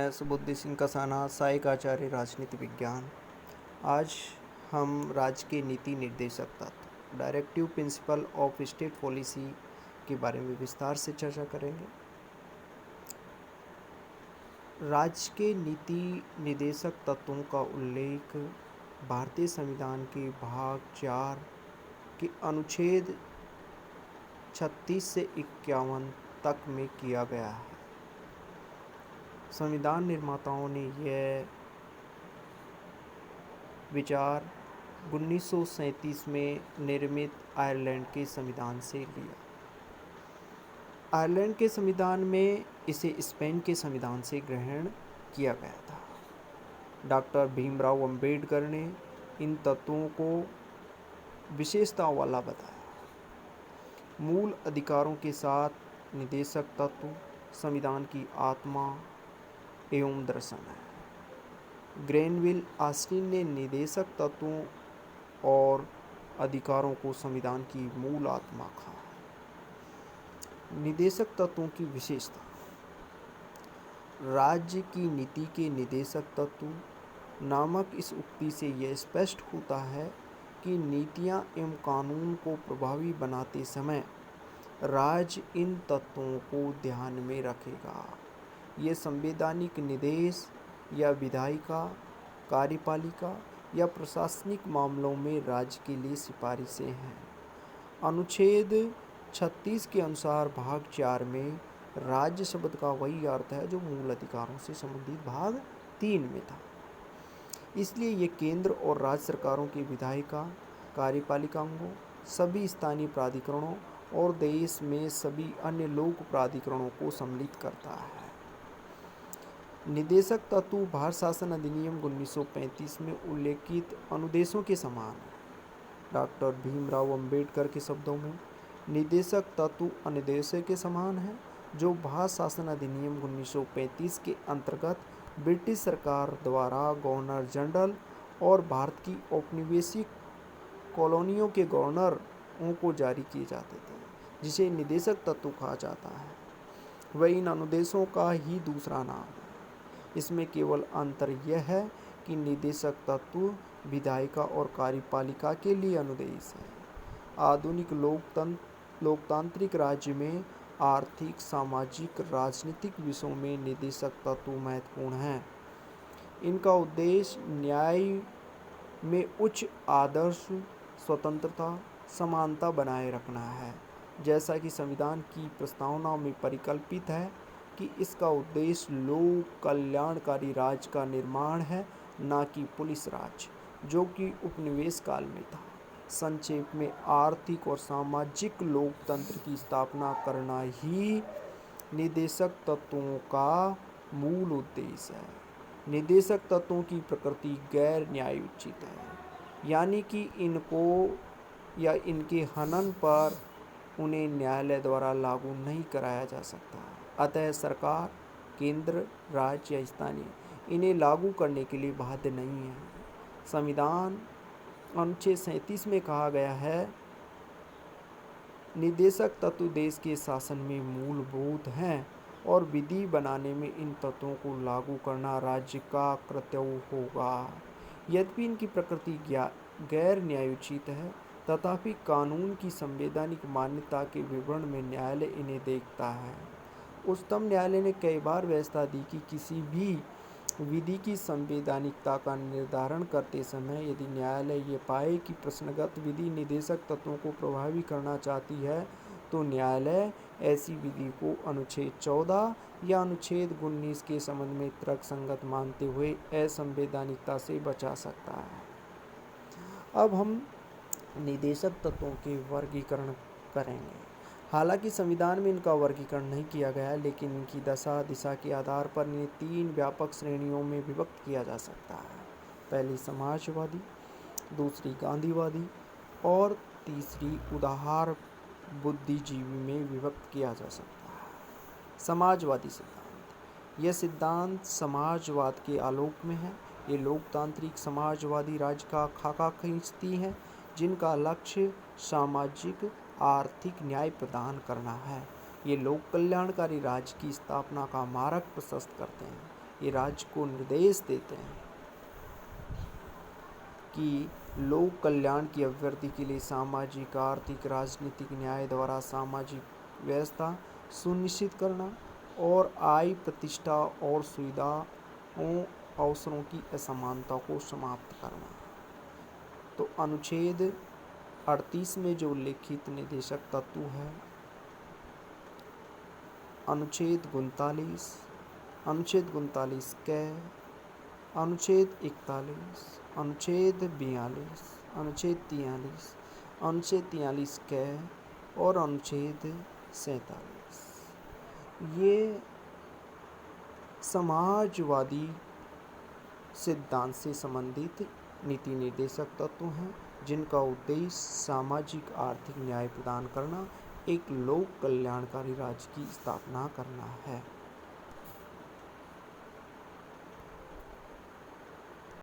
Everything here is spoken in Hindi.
मैं सुबुद्धि सिंह कसाना, सहायक आचार्य राजनीति विज्ञान। आज हम राज्य के नीति निर्देशक तत्व directive principle of state policy के बारे में विस्तार से चर्चा करेंगे। राज्य के नीति निर्देशक तत्वों का उल्लेख भारतीय संविधान के भाग 4 के अनुच्छेद 36 से 51 तक में किया गया है। संविधान निर्माताओं ने यह विचार 1937 में निर्मित आयरलैंड के संविधान से लिया। आयरलैंड के संविधान में इसे स्पेन के संविधान से ग्रहण किया गया था। डॉक्टर भीमराव अंबेडकर ने इन तत्वों को विशेषताओं वाला बताया। मूल अधिकारों के साथ निर्देशक तत्व संविधान की आत्मा एवं दर्शन है। ग्रेनविल ऑस्टिन ने निर्देशक तत्वों और अधिकारों को संविधान की मूल आत्मा कहा। निर्देशक तत्वों की विशेषता। राज्य की नीति के निर्देशक तत्व नामक इस उक्ति से यह स्पष्ट होता है कि नीतियां एवं कानून को प्रभावी बनाते समय राज्य इन तत्वों को ध्यान में रखेगा। ये संवैधानिक निर्देश या विधायिका, कार्यपालिका या प्रशासनिक मामलों में राज्य के लिए सिफारिशें हैं। अनुच्छेद 36 के अनुसार भाग 4 में राज्य शब्द का वही अर्थ है जो मूल अधिकारों से संबंधित भाग 3 में था। इसलिए ये केंद्र और राज्य सरकारों की विधायिका, कार्यपालिकाओं, सभी स्थानीय प्राधिकरणों और देश में सभी अन्य लोक प्राधिकरणों को सम्मिलित करता है। निर्देशक तत्व भारत शासन अधिनियम 1935 में उल्लेखित अनुदेशों के समान है। डॉक्टर भीमराव अंबेडकर के शब्दों में निर्देशक तत्व अनुदेशों के समान है जो भारत शासन अधिनियम 1935 के अंतर्गत ब्रिटिश सरकार द्वारा गवर्नर जनरल और भारत की औपनिवेशिक कॉलोनियों के गवर्नरों को जारी किए जाते थे, जिसे निर्देशक तत्व कहा जाता है। वह इन अनुदेशों का ही दूसरा नाम है। इसमें केवल अंतर यह है कि निर्देशक तत्व विधायिका और कार्यपालिका के लिए अनुदेश है। आधुनिक लोकतांत्रिक राज्य में आर्थिक, सामाजिक, राजनीतिक विषयों में निर्देशक तत्व महत्वपूर्ण हैं। इनका उद्देश्य न्याय में उच्च आदर्श, स्वतंत्रता, समानता बनाए रखना है। जैसा कि संविधान की प्रस्तावना में परिकल्पित है कि इसका उद्देश्य लोक कल्याणकारी राज्य का निर्माण है, न कि पुलिस राज, जो कि उपनिवेश काल में था। संक्षेप में आर्थिक और सामाजिक लोकतंत्र की स्थापना करना ही निर्देशक तत्वों का मूल उद्देश्य है। निर्देशक तत्वों की प्रकृति गैर न्यायोचित है, यानी कि इनको या इनके हनन पर उन्हें न्यायालय द्वारा लागू नहीं कराया जा सकता। अतः सरकार, केंद्र, राज्य या स्थानीय इन्हें लागू करने के लिए बाध्य नहीं है। संविधान अनुच्छेद 37 में कहा गया है, निर्देशक तत्व देश के शासन में मूलभूत हैं और विधि बनाने में इन तत्वों को लागू करना राज्य का कर्तव्य होगा। यद्यपि इनकी प्रकृति गैर न्यायोचित है, तथापि कानून की संवैधानिक मान्यता के विवरण में न्यायालय इन्हें देखता है। उच्चतम न्यायालय ने कई बार व्यवस्था दी कि किसी भी विधि की संवैधानिकता का निर्धारण करते समय यदि न्यायालय ये पाए कि प्रश्नगत विधि निर्देशक तत्वों को प्रभावी करना चाहती है, तो न्यायालय ऐसी विधि को अनुच्छेद 14 या अनुच्छेद 19 के संबंध में तर्कसंगत मानते हुए असंवैधानिकता से बचा सकता है। अब हम निर्देशक तत्वों के वर्गीकरण करेंगे। हालांकि संविधान में इनका वर्गीकरण नहीं किया गया, लेकिन इनकी दशा दिशा के आधार पर इन्हें 3 व्यापक श्रेणियों में विभक्त किया जा सकता है। पहली समाजवादी, दूसरी गांधीवादी और तीसरी उदार बुद्धिजीवी में विभक्त किया जा सकता है। समाजवादी सिद्धांत। यह सिद्धांत समाजवाद के आलोक में है। ये लोकतांत्रिक समाजवादी राज्य का खाका खींचती हैं, जिनका लक्ष्य सामाजिक आर्थिक न्याय प्रदान करना है। ये लोक कल्याणकारी राज्य की स्थापना का मार्ग प्रशस्त करते हैं। ये राज्य को निर्देश देते हैं कि लोक कल्याण की अभिवृद्धि के लिए सामाजिक, आर्थिक, राजनीतिक न्याय द्वारा सामाजिक व्यवस्था सुनिश्चित करना और आय, प्रतिष्ठा और सुविधाओं, अवसरों की असमानता को समाप्त करना। तो अनुच्छेद 38 में जो उल्लेखित निर्देशक तत्व है, अनुच्छेद 39, अनुच्छेद 39 कै, अनुच्छेद 41, अनुच्छेद 42, अनुच्छेद 43, अनुच्छेद 43 कै और अनुच्छेद 47, ये समाजवादी सिद्धांत से संबंधित नीति निर्देशक तत्व हैं, जिनका उद्देश्य सामाजिक आर्थिक न्याय प्रदान करना, एक लोक कल्याणकारी राज्य की स्थापना करना है।